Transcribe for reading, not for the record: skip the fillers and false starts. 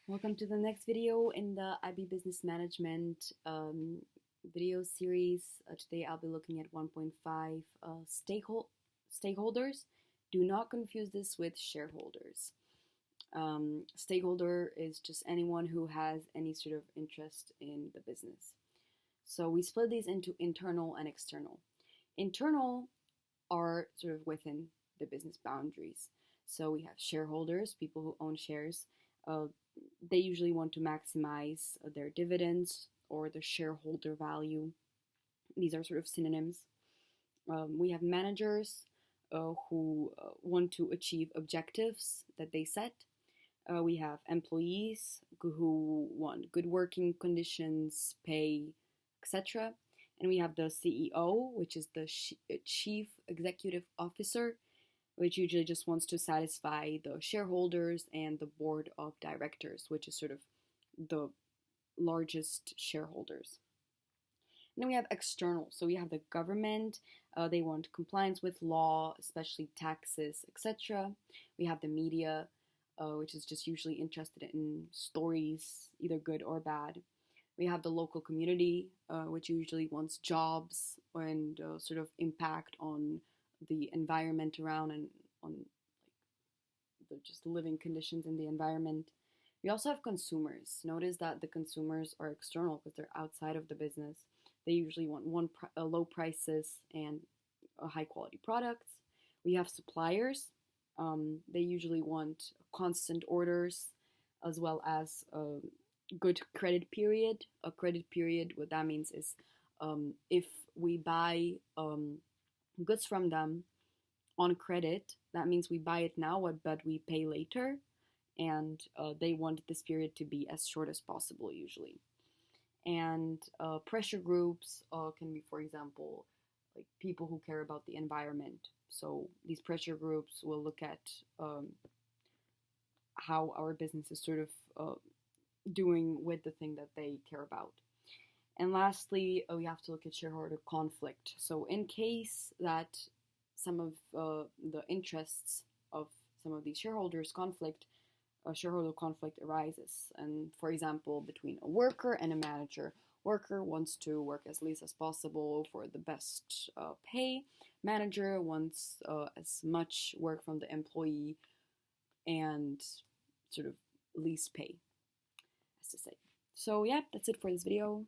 Welcome to the next video in the IB Business Management video series. Today I'll be looking at 1.5 stakeholders. Do not confuse this with shareholders. Stakeholder is just anyone who has any sort of interest in the business. So we split these into internal and external. Internal are sort of within the business boundaries. So we have shareholders, people who own shares. They usually want to maximize their dividends or the shareholder value. These are sort of synonyms. We have managers who want to achieve objectives that they set. We have employees who want good working conditions, pay, etc. And we have the CEO, which is the Chief Executive Officer, which usually just wants to satisfy the shareholders and the board of directors, which is sort of the largest shareholders. And then we have external. So we have the government. They want compliance with law, especially taxes, etc. We have the media, which is just usually interested in stories, either good or bad. We have the local community, which usually wants jobs and sort of impact on the environment around and on like just living conditions in the environment. We also have consumers. Notice that the consumers are external because they're outside of the business. They usually want low prices and high quality products. We have suppliers. They usually want constant orders as well as a good credit period. A credit period, what that means is if we buy goods from them on credit, that means we buy it now, but we pay later, and they want this period to be as short as possible usually. And pressure groups can be, for example, like people who care about the environment. So these pressure groups will look at how our business is sort of doing with the thing that they care about. And lastly, we have to look at shareholder conflict. So in case that some of the interests of some of these shareholders conflict, shareholder conflict arises. And for example, between a worker and a manager. Worker wants to work as least as possible for the best pay. Manager wants as much work from the employee and sort of least pay, as to say. So yeah, that's it for this video.